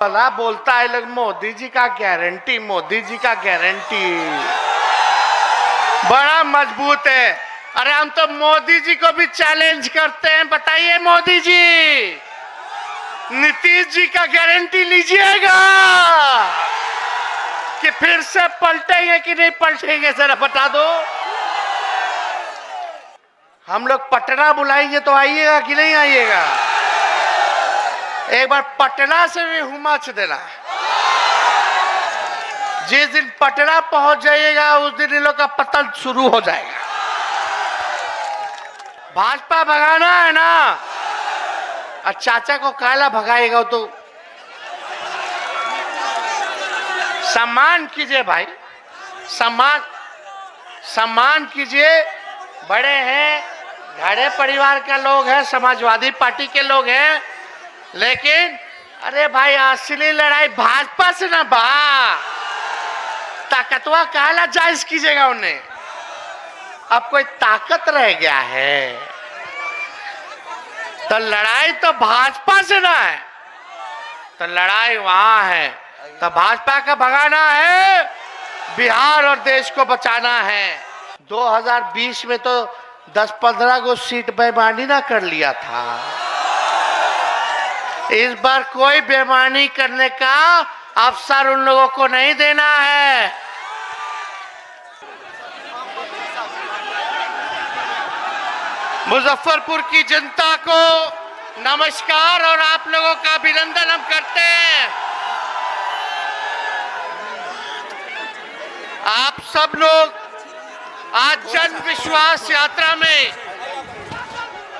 भला बोलता है लोग मोदी जी का गारंटी, मोदी जी का गारंटी बड़ा मजबूत है। अरे हम तो मोदी जी को भी चैलेंज करते हैं, बताइए मोदी जी, नीतीश जी का गारंटी लीजिएगा कि फिर से पलटेंगे कि नहीं पलटेंगे, जरा बता दो। हम लोग पटना बुलाएंगे तो आइएगा कि नहीं आइएगा? एक बार पटना से भी हुमच देना। जिस दिन पटना पहुंच जाइएगा उस दिन इन लोग का पतन शुरू हो जाएगा। भाजपा भगाना है ना, और चाचा को काला भगाएगा तो सम्मान कीजिए भाई, सम्मान कीजिए। बड़े हैं, घरे परिवार का लोग हैं, समाजवादी पार्टी के लोग हैं, लेकिन अरे भाई असली लड़ाई भाजपा से ना बा, ताकतवा काला जायज कीजिएगा उन्हें। अब कोई ताकत रह गया है तो लड़ाई तो भाजपा से ना है, तो लड़ाई वहां है। तो भाजपा का भगाना है, बिहार और देश को बचाना है। 2020 में तो 10-15 गो सीट बेईमानी ना कर लिया था। इस बार कोई बेईमानी करने का अवसर उन लोगों को नहीं देना है। मुजफ्फरपुर की जनता को नमस्कार और आप लोगों का अभिनंदन हम करते हैं। आप सब लोग आज जन विश्वास यात्रा में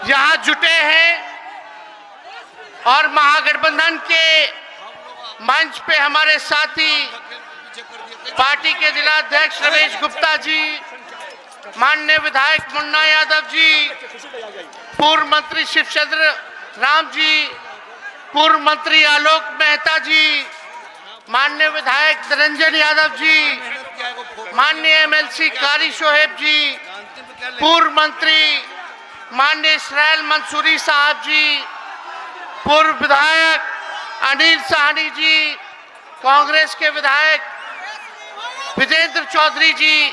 यहां जुटे हैं और महागठबंधन के मंच पे हमारे साथी पार्टी के जिलाध्यक्ष रमेश गुप्ता जी, माननीय विधायक मुन्ना यादव जी, पूर्व मंत्री शिवचंद्र राम जी, पूर्व मंत्री आलोक मेहता जी, माननीय विधायक निरंजन यादव जी, माननीय एमएलसी कारी शोहेब जी, पूर्व मंत्री माननीय इसराइल मंसूरी साहब जी, पूर्व विधायक अनिल साहनी जी, कांग्रेस के विधायक विजेंद्र चौधरी जी,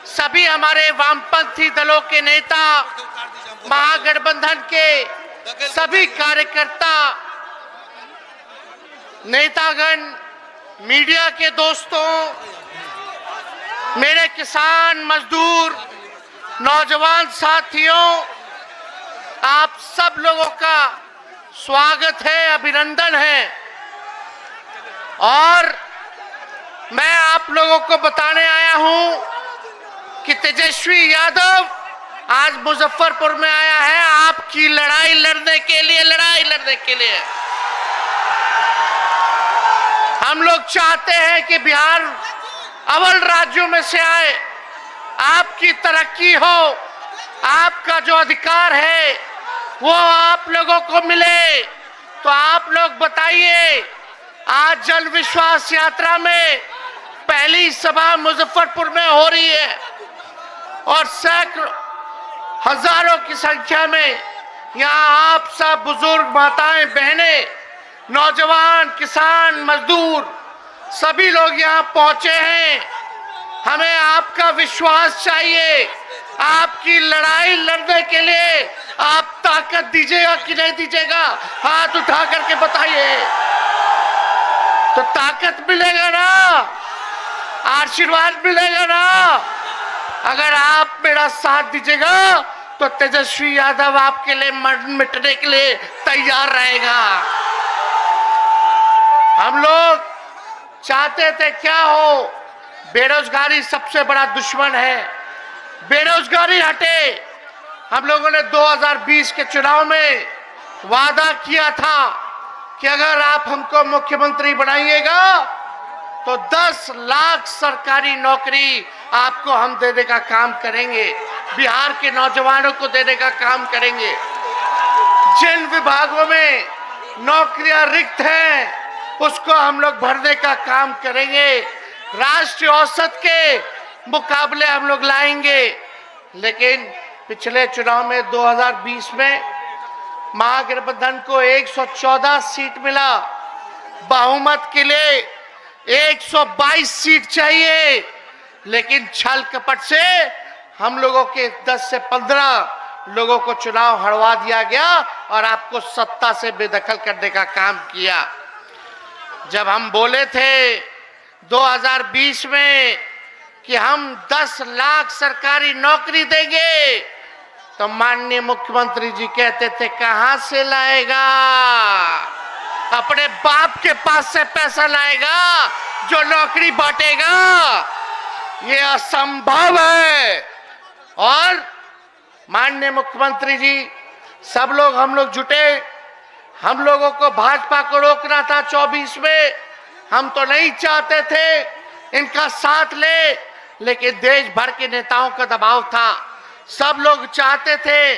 सभी हमारे वामपंथी दलों के नेता, महागठबंधन के सभी कार्यकर्ता, नेतागण, मीडिया के दोस्तों, मेरे किसान मजदूर नौजवान साथियों, आप सब लोगों का स्वागत है, अभिनंदन है। और मैं आप लोगों को बताने आया हूं कि तेजस्वी यादव आज मुजफ्फरपुर में आया है आपकी लड़ाई लड़ने के लिए। हम लोग चाहते हैं कि बिहार अव्वल राज्यों में से आए, आपकी तरक्की हो, आपका जो अधिकार है वो आप लोगों को मिले। तो आप लोग बताइए, आज जन विश्वास यात्रा में पहली सभा मुजफ्फरपुर में हो रही है और सैकड़ों हजारों की संख्या में यहाँ आप सब बुजुर्ग, माताएं, बहनें, नौजवान, किसान, मजदूर सभी लोग यहाँ पहुंचे हैं। हमें आपका विश्वास चाहिए। आपकी लड़ाई लड़ने के लिए आप ताकत दीजिएगा कि नहीं दीजिएगा, हाथ उठा करके बताइए। तो ताकत मिलेगा ना, आशीर्वाद मिलेगा ना। अगर आप मेरा साथ दीजिएगा तो तेजस्वी यादव आपके लिए मरण मिटने के लिए तैयार रहेगा। हम लोग चाहते थे क्या हो, बेरोजगारी सबसे बड़ा दुश्मन है, बेरोजगारी हटे। हम लोगों ने 2020 के चुनाव में वादा किया था कि अगर आप हमको मुख्यमंत्री बनाइएगा तो 10 लाख सरकारी नौकरी आपको हम देने का काम करेंगे, बिहार के नौजवानों को देने का काम करेंगे। जिन विभागों में नौकरियां रिक्त हैं उसको हम लोग भरने का काम करेंगे, राष्ट्रीय औसत के मुकाबले हम लोग लाएंगे। लेकिन पिछले चुनाव में 2020 में महागठबंधन को 114 सीट मिला, बहुमत के लिए 122 सीट चाहिए, लेकिन छल कपट से हम लोगों के 10 से 15 लोगों को चुनाव हरवा दिया गया और आपको सत्ता से बेदखल करने का काम किया। जब हम बोले थे 2020 में कि हम 10 लाख सरकारी नौकरी देंगे, तो माननीय मुख्यमंत्री जी कहते थे कहां से लाएगा? अपने बाप के पास से पैसा लाएगा जो नौकरी बांटेगा? ये असंभव है। और माननीय मुख्यमंत्री जी, सब लोग हम लोग जुटे, हम लोगों को भाजपा को रोकना था 24 में। हम तो नहीं चाहते थे इनका साथ ले, लेकिन देश भर के नेताओं का दबाव था। सब लोग चाहते थे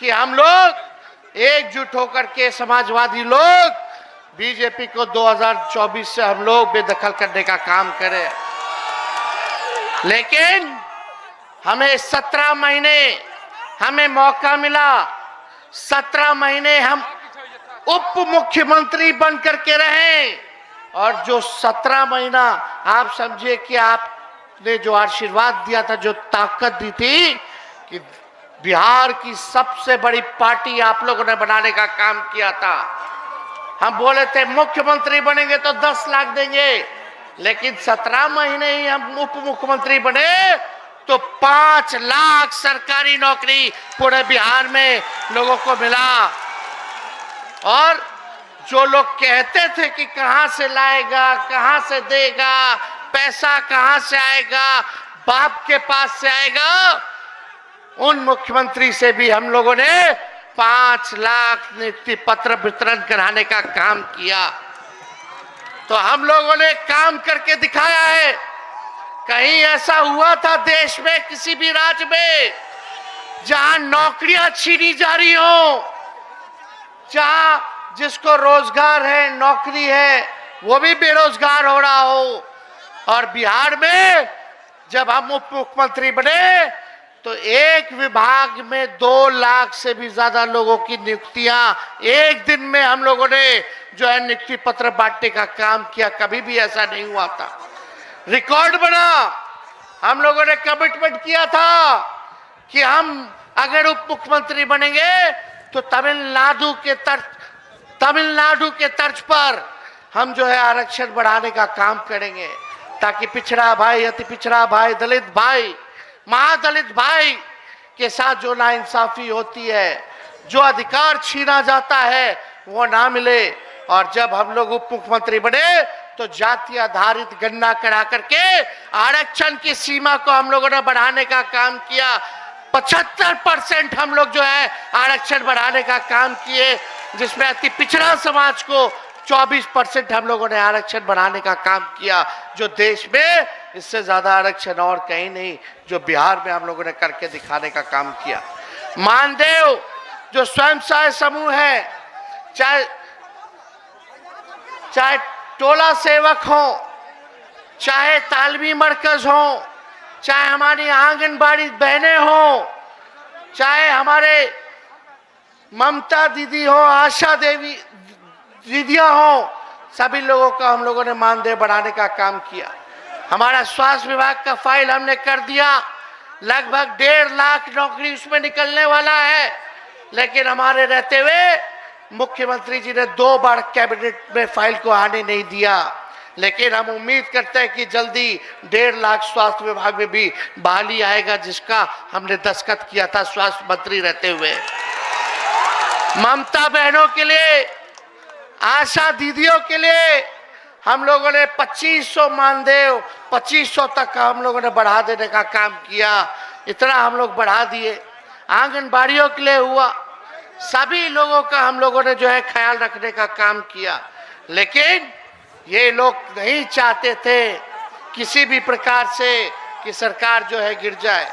कि हम लोग एकजुट होकर के समाजवादी लोग बीजेपी को 2024 से हम लोग बेदखल करने का काम करें। लेकिन हमें 17 महीने हमें मौका मिला। 17 महीने हम उप मुख्यमंत्री बन करके रहे, और जो 17 महीना आप समझिए कि आपने जो आशीर्वाद दिया था, जो ताकत दी थी कि बिहार की सबसे बड़ी पार्टी आप लोगों ने बनाने का काम किया था। हम बोले थे मुख्यमंत्री बनेंगे तो 10 लाख देंगे, लेकिन 17 महीने ही हम उप मुख्यमंत्री बने तो 5 लाख सरकारी नौकरी पूरे बिहार में लोगों को मिला। और जो लोग कहते थे कि कहां से लाएगा, कहां से देगा, पैसा कहां से आएगा, बाप के पास से आएगा, उन मुख्यमंत्री से भी हम लोगों ने 5 लाख नियुक्ति पत्र वितरण कराने का काम किया। तो हम लोगों ने काम करके दिखाया है। कहीं ऐसा हुआ था देश में, किसी भी राज्य में, जहां नौकरियां छीनी जा रही हो, जहां जिसको रोजगार है, नौकरी है, वो भी बेरोजगार हो रहा हो? और बिहार में जब हम उप मुख्यमंत्री बने तो एक विभाग में 2 लाख से भी ज्यादा लोगों की नियुक्तियां एक दिन में हम लोगों ने जो है नियुक्ति पत्र बांटने का काम किया। कभी भी ऐसा नहीं हुआ था। रिकॉर्ड बना। हम लोगों ने कमिटमेंट किया था कि हम अगर उप मुख्यमंत्री बनेंगे तो तमिलनाडु के तर्ज पर हम जो है आरक्षण बढ़ाने का काम करेंगे, ताकि पिछड़ा भाई, अति पिछड़ा भाई, दलित भाई, महादलित भाई के साथ जो नाइंसाफी होती है, जो अधिकार छीना जाता है, वो ना मिले। और जब हम लोग उप मुख्यमंत्री बने तो जाति आधारित गणना करा करके आरक्षण की सीमा को हम लोगों ने बढ़ाने का काम किया। 75% हम लोग जो है आरक्षण बढ़ाने का काम किए, जिसमें अति पिछड़ा समाज को 24% हम लोगों ने आरक्षण बढ़ाने का काम किया, जो देश में इससे ज्यादा आरक्षण और कहीं नहीं, जो बिहार में हम लोगों ने करके दिखाने का काम किया। मानदेय जो स्वयं सहायता समूह है, चाहे टोला सेवक हो, चाहे तालमी मरकज हो, चाहे हमारी आंगनबाड़ी बहनें हो, चाहे हमारे ममता दीदी हो, आशा देवी दीदियां हो, सभी लोगों का हम लोगों ने मानदेय बढ़ाने का काम किया। हमारा स्वास्थ्य विभाग का फाइल हमने कर दिया। लगभग 1.5 लाख नौकरी उसमें निकलने वाला है, लेकिन हमारे रहते हुए मुख्यमंत्री जी ने 2 बार कैबिनेट में फाइल को आने नहीं दिया। लेकिन हम उम्मीद करते हैं कि जल्दी 1.5 लाख स्वास्थ्य विभाग में भी बहाली आएगा, जिसका हमने दस्तखत किया था स्वास्थ्य मंत्री रहते हुए। ममता बहनों के लिए, आशा दीदियों के लिए हम लोगों ने 2500 मानदेय 2500 तक का हम लोगों ने बढ़ा देने का काम किया। इतना हम लोग बढ़ा दिए। आंगनबाड़ियों के लिए हुआ। सभी लोगों का हम लोगों ने जो है ख्याल रखने का काम किया। लेकिन ये लोग नहीं चाहते थे किसी भी प्रकार से कि सरकार जो है गिर जाए।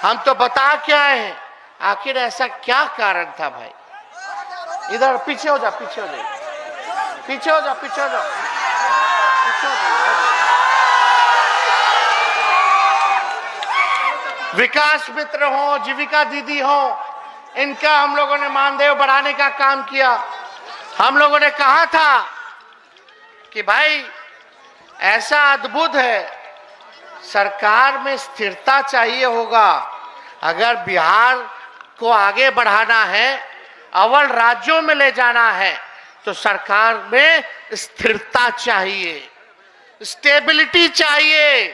हम तो बता के आए हैं, आखिर ऐसा क्या कारण था भाई? इधर पीछे हो जा, पीछे हो जा, पीछे हो जा, पीछे हो जा, पीछे हो जा। विकास मित्र हो, जीविका दीदी हो, इनका हम लोगों ने मानदेय बढ़ाने का काम किया। हम लोगों ने कहा था कि भाई ऐसा अद्भुत है, सरकार में स्थिरता चाहिए होगा। अगर बिहार को आगे बढ़ाना है, अव्वल राज्यों में ले जाना है, तो सरकार में स्थिरता चाहिए, स्टेबिलिटी चाहिए।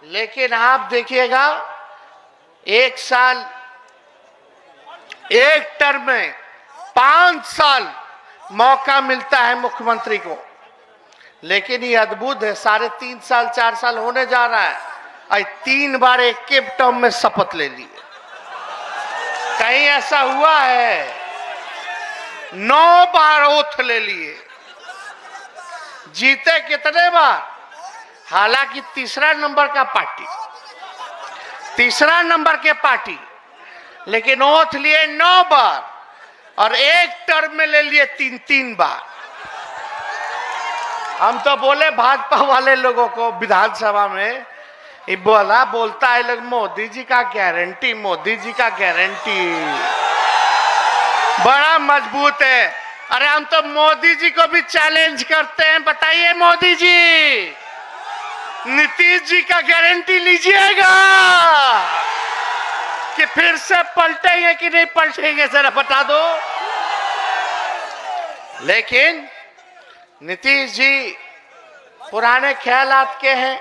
लेकिन आप देखिएगा, एक साल, एक टर्म में 5 साल मौका मिलता है मुख्यमंत्री को। लेकिन ये अद्भुत है, 3.5 साल 4 साल होने जा रहा है, आज 3 बार एक के टर्म में शपथ ले ली। कहीं ऐसा हुआ है? 9 बार ओथ ले लिए। जीते कितने बार? हालांकि तीसरा नंबर का पार्टी, तीसरा नंबर के पार्टी, लेकिन ओथ लिए 9 बार और एक टर्म में ले लिए 3 बार। हम तो बोले भाजपा वाले लोगों को विधानसभा में, ये बोलता है लोग मोदी जी का गारंटी, मोदी जी का गारंटी बड़ा मजबूत है। अरे हम तो मोदी जी को भी चैलेंज करते हैं, बताइए मोदी जी, नीतीश जी का गारंटी लीजिएगा कि फिर से पलटेंगे कि नहीं पलटेंगे, जरा बता दो। लेकिन नीतीश जी पुराने ख्यालात के हैं,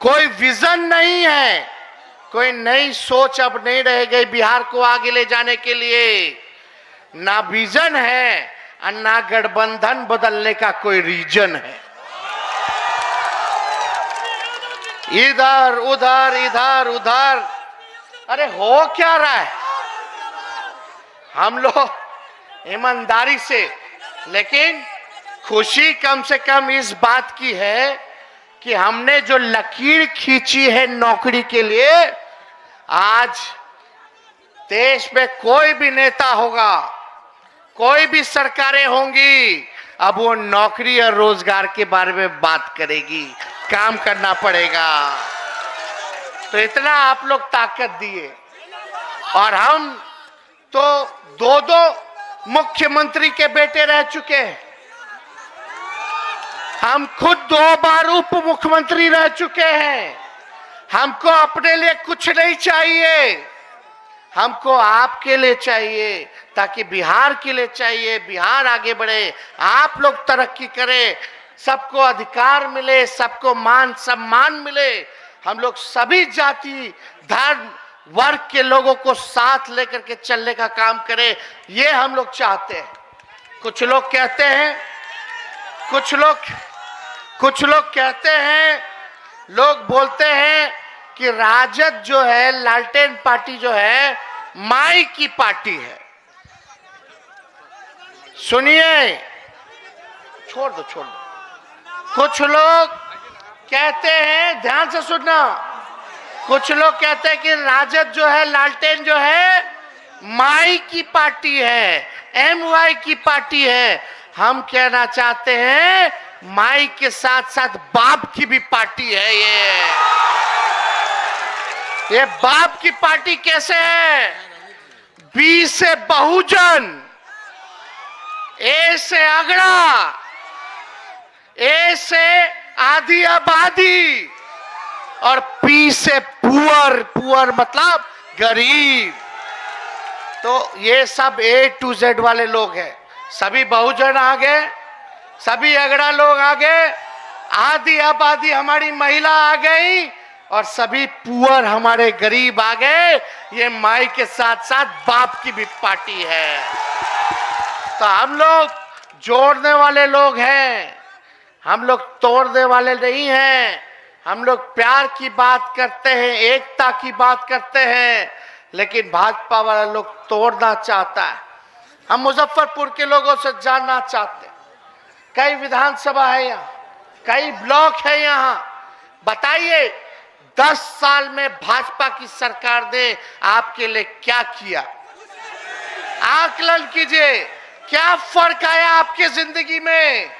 कोई विजन नहीं है, कोई नई सोच अब नहीं रह गई बिहार को आगे ले जाने के लिए। ना विजन है और ना गठबंधन बदलने का कोई रीजन है। इधर उधर इधर उधर, अरे हो क्या रहा है? हम लोग ईमानदारी से, लेकिन खुशी कम से कम इस बात की है कि हमने जो लकीर खींची है नौकरी के लिए, आज देश में कोई भी नेता होगा, कोई भी सरकारें होंगी, अब वो नौकरी और रोजगार के बारे में बात करेगी, काम करना पड़ेगा। तो इतना आप लोग ताकत दिए, और हम तो 2 मुख्यमंत्री के बेटे रह चुके हैं। हम खुद 2 बार उप मुख्यमंत्री रह चुके हैं। हमको अपने लिए कुछ नहीं चाहिए, हमको आपके लिए चाहिए, ताकि बिहार के लिए चाहिए, बिहार आगे बढ़े, आप लोग तरक्की करें, सबको अधिकार मिले, सबको मान सम्मान मिले, हम लोग सभी जाति धर्म वर्ग के लोगों को साथ लेकर के चलने का काम करें, ये हम लोग चाहते हैं। कुछ लोग कहते हैं, कुछ लोग कहते हैं, लोग बोलते हैं कि राजद जो है, लालटेन पार्टी जो है, माई की पार्टी है। सुनिए, छोड़ दो। कुछ लोग कहते हैं, ध्यान से सुनना, कुछ लोग कहते हैं कि राजद जो है, लालटेन जो है, माई की पार्टी है, MY की पार्टी है। हम कहना चाहते हैं, माई के साथ साथ बाप की भी पार्टी है। ये बाप की पार्टी कैसे है? B से बहुजन, A से अगड़ा, A से आधी आबादी, और P से पुअर मतलब गरीब। तो ये सब A to Z वाले लोग हैं। सभी बहुजन आ गए, सभी अगड़ा लोग आ गए, आधी आबादी हमारी महिला आ गई, और सभी पुअर हमारे गरीब आ गए। ये माई के साथ साथ बाप की भी पार्टी है। तो हम लोग जोड़ने वाले लोग हैं, हम लोग तोड़ने वाले नहीं हैं। हम लोग प्यार की बात करते हैं, एकता की बात करते हैं, लेकिन भाजपा वाला लोग तोड़ना चाहता है। हम मुजफ्फरपुर के लोगों से जानना चाहते हैं, कई विधानसभा है यहाँ, कई ब्लॉक है यहाँ, बताइए 10 साल में भाजपा की सरकार ने आपके लिए क्या किया? आकलन कीजिए, क्या फर्क आया आपकी जिंदगी में?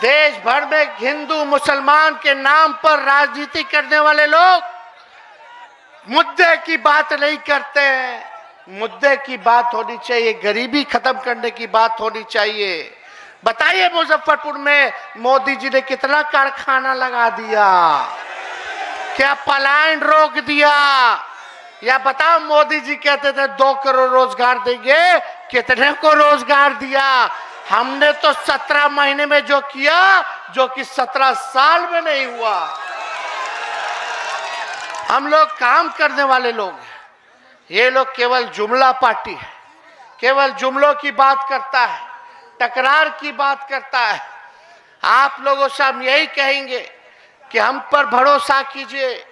देश भर में हिंदू मुसलमान के नाम पर राजनीति करने वाले लोग मुद्दे की बात नहीं करते हैं। मुद्दे की बात होनी चाहिए, गरीबी खत्म करने की बात होनी चाहिए, बताइए मुजफ्फरपुर में मोदी जी ने कितना कारखाना लगा दिया, क्या पलायन रोक दिया? या बताओ, मोदी जी कहते थे 2 करोड़ रोजगार देंगे, कितने को रोजगार दिया? हमने तो 17 महीने में जो किया, जो कि 17 साल में नहीं हुआ। हम लोग काम करने वाले लोग हैं, ये लोग केवल जुमला पार्टी है, केवल जुमलों की बात करता है, टकरार की बात करता है। आप लोगों से हम यही कहेंगे कि हम पर भरोसा कीजिए,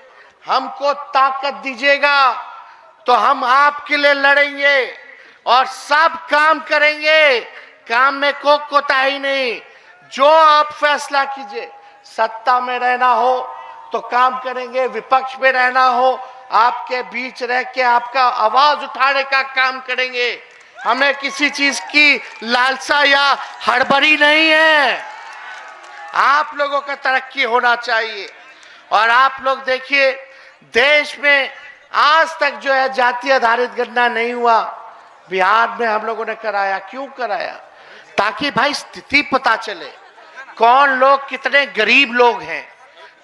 हमको ताकत दीजिएगा तो हम आपके लिए लड़ेंगे और सब काम करेंगे। काम में कोई कोताही नहीं, जो आप फैसला कीजिए। सत्ता में रहना हो तो काम करेंगे, विपक्ष में रहना हो आपके बीच रह के आपका आवाज उठाने का काम करेंगे। हमें किसी चीज की लालसा या हड़बड़ी नहीं है। आप लोगों का तरक्की होना चाहिए। और आप लोग देखिए, देश में आज तक जो है जाति आधारित गणना नहीं हुआ, बिहार में हम लोगों ने कराया। क्यों कराया? ताकि भाई स्थिति पता चले, कौन लोग कितने गरीब लोग हैं,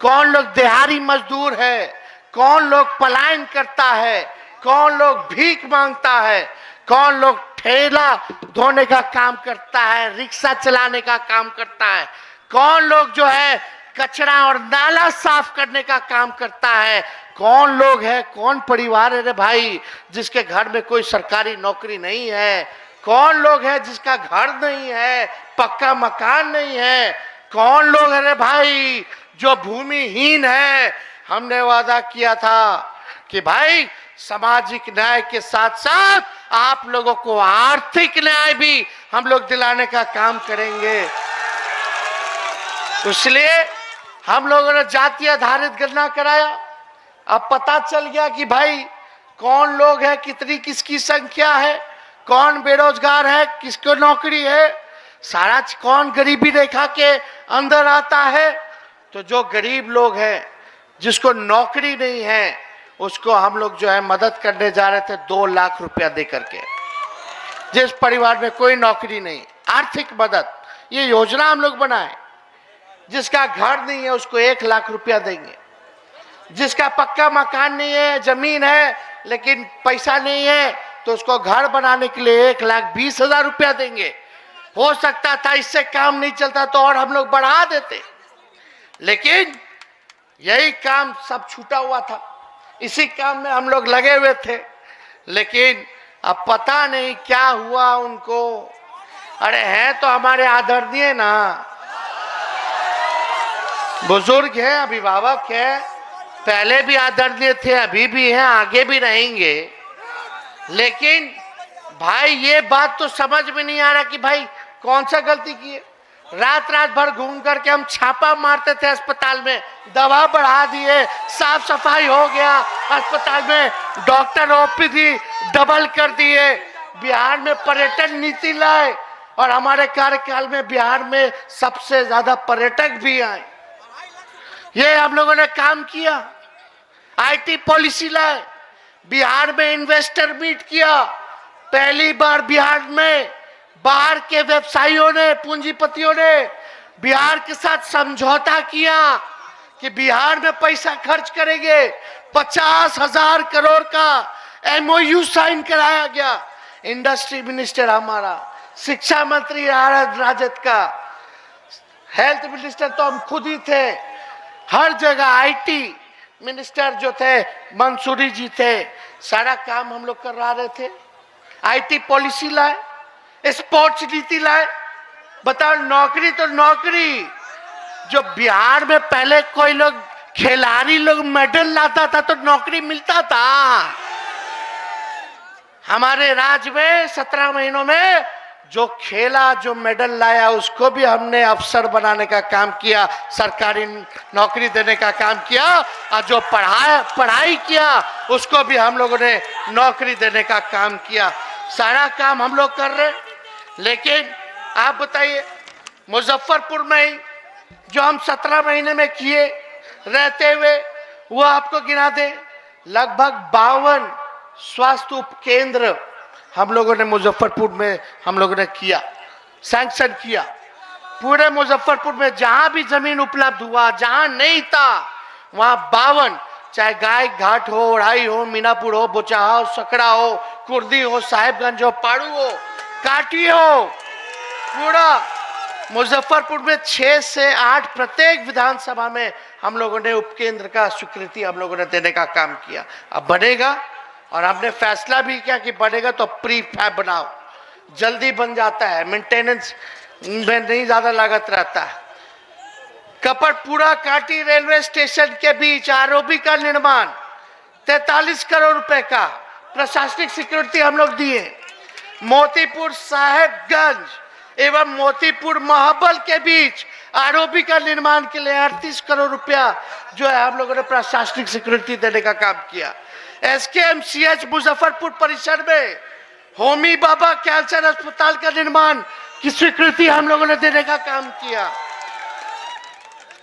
कौन लोग दिहाड़ी मजदूर है, कौन लोग पलायन करता है, कौन लोग भीख मांगता है, कौन लोग ठेला धोने का काम करता है, रिक्शा चलाने का काम करता है, कौन लोग जो है कचरा और नाला साफ करने का काम करता है, कौन लोग है, कौन परिवार है रे भाई जिसके घर में कोई सरकारी नौकरी नहीं है, कौन लोग है जिसका घर नहीं है, पक्का मकान नहीं है, कौन लोग है रे भाई जो भूमिहीन है। हमने वादा किया था कि भाई सामाजिक न्याय के साथ साथ आप लोगों को आर्थिक न्याय भी हम लोग दिलाने का काम करेंगे। इसलिए हम लोगों ने जाति आधारित गणना कराया। अब पता चल गया कि भाई कौन लोग है, कितनी किसकी संख्या है, कौन बेरोजगार है, किसको नौकरी है, सारा कौन गरीबी रेखा के अंदर आता है। तो जो गरीब लोग हैं जिसको नौकरी नहीं है उसको हम लोग जो है मदद करने जा रहे थे 2 लाख रुपया दे करके। जिस परिवार में कोई नौकरी नहीं, आर्थिक मदद, ये योजना हम लोग बनाए। जिसका घर नहीं है उसको 1 लाख रुपया देंगे, जिसका पक्का मकान नहीं है, जमीन है लेकिन पैसा नहीं है तो उसको घर बनाने के लिए 1,20,000 रुपया देंगे। हो सकता था इससे काम नहीं चलता तो और हम लोग बढ़ा देते, लेकिन यही काम सब छूटा हुआ था, इसी काम में हम लोग लगे हुए थे। लेकिन अब पता नहीं क्या हुआ उनको। अरे हैं तो हमारे आदरणीय ना, बुजुर्ग हैं, अभिभावक हैं, पहले भी आदरणीय थे, अभी भी हैं, आगे भी रहेंगे। लेकिन भाई ये बात तो समझ में नहीं आ रहा कि भाई कौन सा गलती की है। रात रात भर घूम करके हम छापा मारते थे अस्पताल में, दवा बढ़ा दिए, साफ सफाई हो गया अस्पताल में, डॉक्टर ओपीडी डबल कर दिए, बिहार में पर्यटन नीति लाए और हमारे कार्यकाल में बिहार में सबसे ज्यादा पर्यटक भी आए। ये हम लोगों ने काम किया। आईटी पॉलिसी लाए, बिहार में इन्वेस्टर मीट किया। पहली बार बिहार में बाहर के व्यवसायियों ने, पूंजीपतियों ने बिहार के साथ समझौता किया कि बिहार में पैसा खर्च करेंगे। 50,000 करोड़ का एमओयू साइन कराया गया। इंडस्ट्री मिनिस्टर हमारा, शिक्षा मंत्री राजद का, हेल्थ मिनिस्टर तो हम खुद ही थे, हर जगह आईटी मिनिस्टर जो थे मंसूरी जी थे, सारा काम हम लोग करा रहे थे। आईटी पॉलिसी लाए, स्पोर्ट्स नीति लाए। बताओ, नौकरी तो नौकरी, जो बिहार में पहले कोई लोग खिलाड़ी लोग मेडल लाता था तो नौकरी मिलता था। हमारे राज्य में 17 महीनों में जो खेला, जो मेडल लाया, उसको भी हमने अफसर बनाने का काम किया, सरकारी नौकरी देने का काम किया। और जो पढ़ाई किया उसको भी हम लोगों ने नौकरी देने का काम किया। सारा काम हम लोग कर रहे। लेकिन आप बताइए, मुजफ्फरपुर में ही जो हम 17 महीने में किए रहते हुए, वो आपको गिना दें, लगभग 52 स्वास्थ्य उपकेंद्र हम लोगों ने मुजफ्फरपुर में हम लोगों ने किया, सैंक्शन किया। पूरे मुजफ्फरपुर में जहां भी जमीन उपलब्ध हुआ, जहां नहीं था वहां 52, चाहे गाय घाट हो, ओढ़ाई हो, मीनापुर हो, बोचाहा हो, सकड़ा हो, कुर्दी हो, साहेबगंज हो, पाड़ू हो, काटी हो, पूरा मुजफ्फरपुर में 6 से 8 प्रत्येक विधानसभा में हम लोगों ने उपकेंद्र का स्वीकृति हम लोगों ने देने का काम किया। अब बनेगा और हमने फैसला भी किया कि बनेगा तो प्री फैब बनाओ, जल्दी बन जाता है, मेंटेनेंस में नहीं ज्यादा लागत रहता है। कपड़पुरा काटी रेलवे स्टेशन के बीच आरओबी का निर्माण 43 करोड़ रुपए का प्रशासनिक सिक्योरिटी हम लोग दिए। मोतीपुर साहेबगंज एवं मोतीपुर महाबल के बीच आरओबी का निर्माण के लिए 38 करोड़ रुपया जो है हम लोगों ने प्रशासनिक सिक्योरिटी देने का काम किया। एसकेएमसीएच मुजफ्फरपुर परिसर में होमी बाबा कैंसर अस्पताल का निर्माण की स्वीकृति हम लोगों ने देने का काम किया।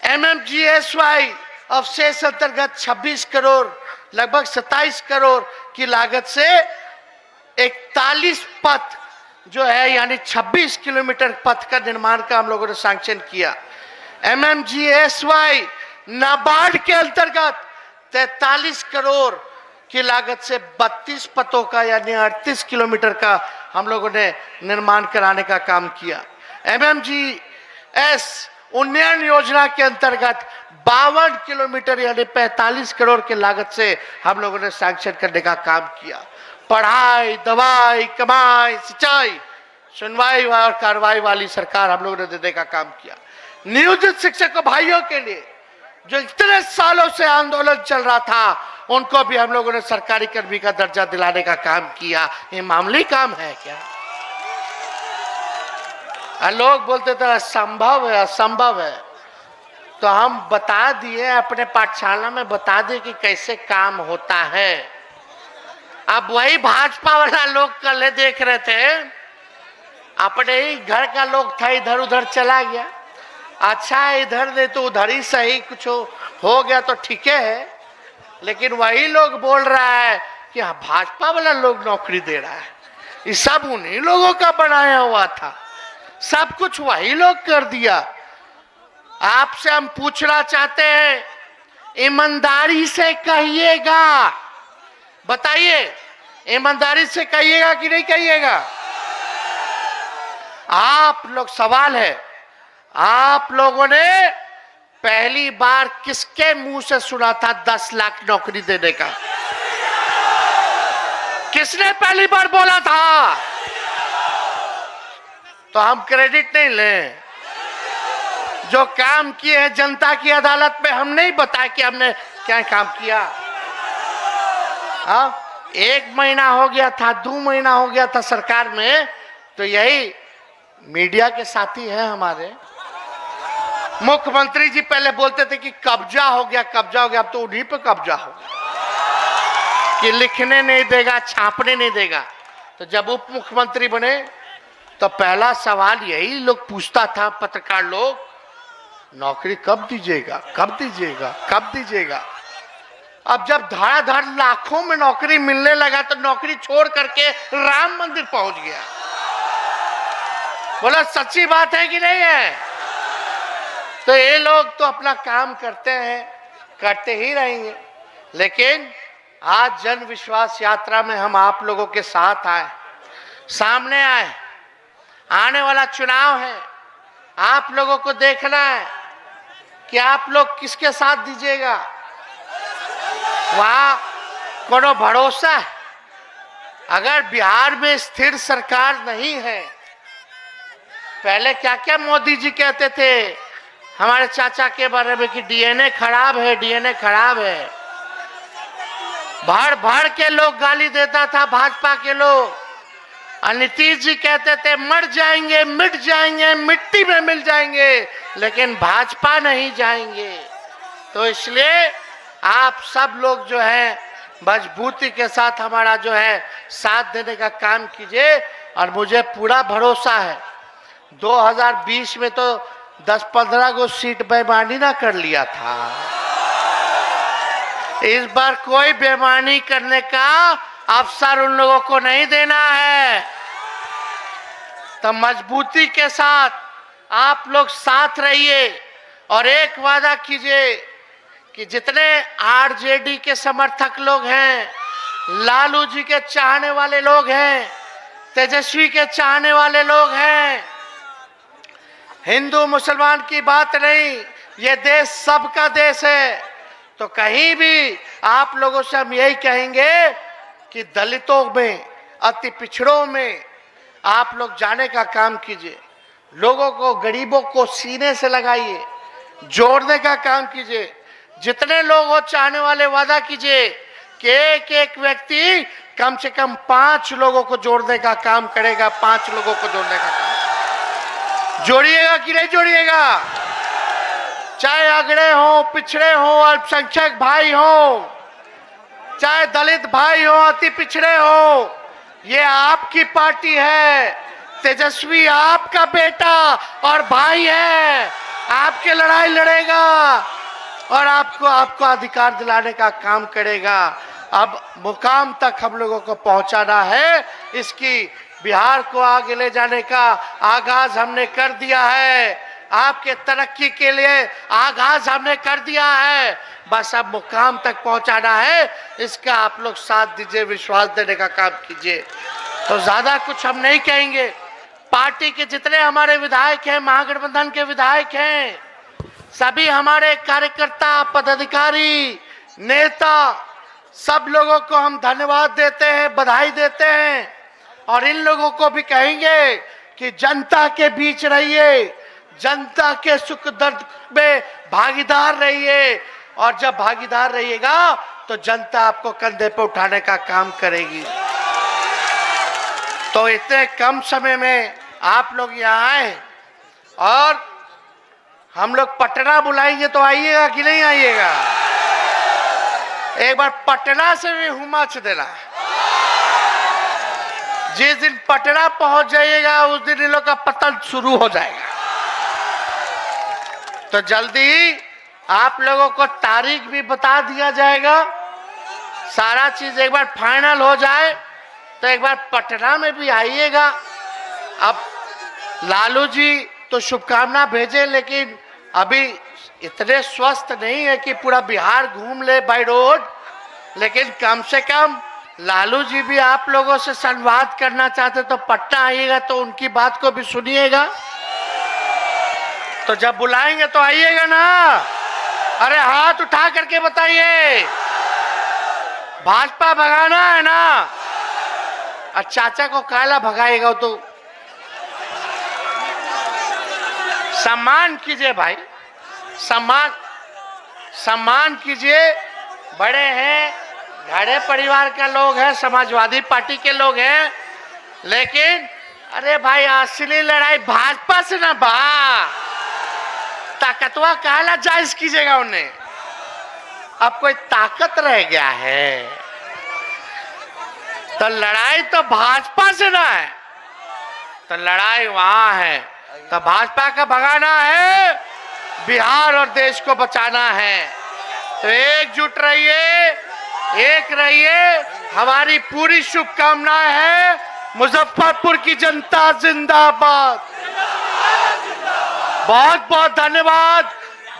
एमएमजीएसवाई अवशेष अंतर्गत 26 करोड़ लगभग 27 करोड़ की लागत से 41 पथ जो है यानी 26 किलोमीटर पथ का निर्माण का हम लोगों ने सैंक्शन किया। एमएमजीएसवाई नाबार्ड के अंतर्गत 43 करोड़ की लागत से 32 पथों का यानी 38 किलोमीटर का हम लोगों ने निर्माण कराने का काम किया। एमएमजीएस उन्नयन योजना के अंतर्गत 52 किलोमीटर यानी 45 करोड़ की लागत से हम लोगों ने सैंक्शन करने का काम किया। पढ़ाई, दवाई, कमाई, सिंचाई, सुनवाई और कार्रवाई वाली सरकार हम लोगों ने देने का काम किया। नियोजित शिक्षकों भाइयों के लिए जो इतने सालों से आंदोलन चल रहा था उनको भी हम लोगों ने सरकारी कर्मी का दर्जा दिलाने का काम किया। ये मामूली काम है क्या? लोग बोलते थे असंभव है, असंभव है, तो हम बता दिए, अपने पाठशाला में बता दिए कि कैसे काम होता है। अब वही भाजपा वाला लोग कल देख रहे थे, अपने ही घर का लोग था, इधर उधर चला गया। अच्छा इधर दे तो उधर ही सही, कुछ हो गया तो ठीक है, लेकिन वही लोग बोल रहा है कि भाजपा वाला लोग नौकरी दे रहा है। ये सब उन्हीं लोगों का बनाया हुआ था, सब कुछ वही लोग कर दिया। आपसे हम पूछना चाहते हैं, ईमानदारी से कहिएगा, बताइए ईमानदारी से कहिएगा कि नहीं कहिएगा? आप लोग, सवाल है, आप लोगों ने पहली बार किसके मुंह से सुना था 10 लाख नौकरी देने का? किसने पहली बार बोला था? तो हम क्रेडिट नहीं लें, जो काम किए हैं जनता की अदालत में हम नहीं बताए कि हमने क्या काम किया। हाँ, 1 महीना हो गया था, 2 महीना हो गया था सरकार में, तो यही मीडिया के साथी हैं हमारे। मुख्यमंत्री जी पहले बोलते थे कि कब्जा हो गया, कब्जा हो गया, अब तो उन्हीं पे कब्जा हो गया कि लिखने नहीं देगा, छापने नहीं देगा। तो जब उप मुख्यमंत्री बने तो पहला सवाल यही लोग पूछता था, पत्रकार लोग, नौकरी कब दीजिएगा, कब दीजिएगा, कब दीजिएगा। अब जब धड़ाधड़ लाखों में नौकरी मिलने लगा तो नौकरी छोड़ करके राम मंदिर पहुंच गया। बोला सच्ची बात है कि नहीं है? तो ये लोग तो अपना काम करते हैं, करते ही रहेंगे, लेकिन आज जन विश्वास यात्रा में हम आप लोगों के साथ आए, सामने आए। आने वाला चुनाव है, आप लोगों को देखना है कि आप लोग किसके साथ दीजिएगा। वहां कोनो भरोसा है? अगर बिहार में स्थिर सरकार नहीं है, पहले क्या क्या मोदी जी कहते थे हमारे चाचा के बारे में कि डीएनए खराब है, डीएनए खराब है। भर भर के लोग गाली देता था भाजपा के लोग। नीतीश जी कहते थे मर जाएंगे, मिट जाएंगे, मिट्टी में मिल जाएंगे, लेकिन भाजपा नहीं जाएंगे। तो इसलिए आप सब लोग जो है मजबूती के साथ हमारा जो है साथ देने का काम कीजिए। और मुझे पूरा भरोसा है 2020 में तो 10-15 गो सीट बेईमानी ना कर लिया था। इस बार कोई बेईमानी करने का अवसर उन लोगों को नहीं देना है। तो मजबूती के साथ आप लोग साथ रहिए और एक वादा कीजिए कि जितने आरजेडी के समर्थक लोग हैं, लालू जी के चाहने वाले लोग हैं, तेजस्वी के चाहने वाले लोग हैं, हिंदू मुसलमान की बात नहीं, ये देश सबका देश है। तो कहीं भी आप लोगों से हम यही कहेंगे कि दलितों में, अति पिछड़ों में आप लोग जाने का काम कीजिए, लोगों को, गरीबों को सीने से लगाइए, जोड़ने का काम कीजिए। जितने लोग हो चाहने वाले, वादा कीजिए कि एक एक व्यक्ति कम से कम 5 लोगों को जोड़ने का काम करेगा। 5 लोगों को जोड़ने का काम जोड़िएगा कि नहीं जोड़िएगा? चाहे अगड़े हो, पिछड़े हो, अल्पसंख्यक भाई हो, चाहे दलित भाई हो, अति पिछड़े हो, ये आपकी पार्टी है। तेजस्वी आपका बेटा और भाई है, आपके लड़ाई लड़ेगा और आपको अधिकार दिलाने का काम करेगा। अब मुकाम तक हम लोगों को पहुंचाना है। इसकी बिहार को आगे ले जाने का आगाज हमने कर दिया है। आपके तरक्की के लिए आगाज हमने कर दिया है। बस अब मुकाम तक पहुंचाना है। इसका आप लोग साथ दीजिए, विश्वास देने का काम कीजिए। तो ज्यादा कुछ हम नहीं कहेंगे। पार्टी के जितने हमारे विधायक हैं, महागठबंधन के विधायक हैं, सभी हमारे कार्यकर्ता, पदाधिकारी, नेता, सब लोगों को हम धन्यवाद देते हैं, बधाई देते हैं। और इन लोगों को भी कहेंगे कि जनता के बीच रहिए, जनता के सुख दर्द में भागीदार रहिए। और जब भागीदार रहिएगा तो जनता आपको कंधे पे उठाने का काम करेगी। तो इतने कम समय में आप लोग यहाँ आए और हम लोग पटना बुलाएंगे तो आइएगा कि नहीं आइएगा? एक बार पटना से भी हुमाच देना। जिस दिन पटना पहुंच जाइएगा उस दिन इन लोग का पतन शुरू हो जाएगा। तो जल्दी आप लोगों को तारीख भी बता दिया जाएगा। सारा चीज एक बार फाइनल हो जाए तो एक बार पटना में भी आइएगा। अब लालू जी तो शुभकामना भेजे, लेकिन अभी इतने स्वस्थ नहीं है कि पूरा बिहार घूम ले बाय रोड। लेकिन कम से कम लालू जी भी आप लोगों से संवाद करना चाहते तो पटना आइएगा, तो उनकी बात को भी सुनिएगा। तो जब बुलाएंगे तो आइएगा ना। अरे हाथ उठा करके बताइए, भाजपा भगाना है ना? और चाचा को काला भगाएगा तो सम्मान कीजिए भाई, सम्मान कीजिए। बड़े हैं, घरे परिवार का लोग हैं, समाजवादी पार्टी के लोग हैं, लेकिन अरे भाई असली लड़ाई भाजपा से ना बा। ताकतवा काला जायज कीजिएगा उन्हें। अब कोई ताकत रह गया है तो लड़ाई तो भाजपा से ना है, तो लड़ाई वहां है। तो भाजपा का भगाना है, बिहार और देश को बचाना है। तो एकजुट रहिए, एक रहिए। हमारी पूरी शुभकामनाएं हैं। मुजफ्फरपुर की जनता जिंदाबाद। बहुत बहुत धन्यवाद।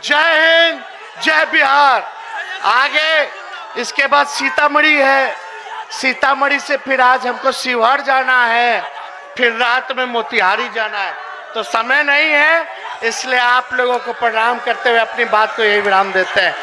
जय हिंद, जय बिहार। आगे इसके बाद सीतामढ़ी है, सीतामढ़ी से फिर आज हमको शिवहर जाना है, फिर रात में मोतिहारी जाना है। तो समय नहीं है, इसलिए आप लोगों को प्रणाम करते हुए अपनी बात को यही विराम देते हैं।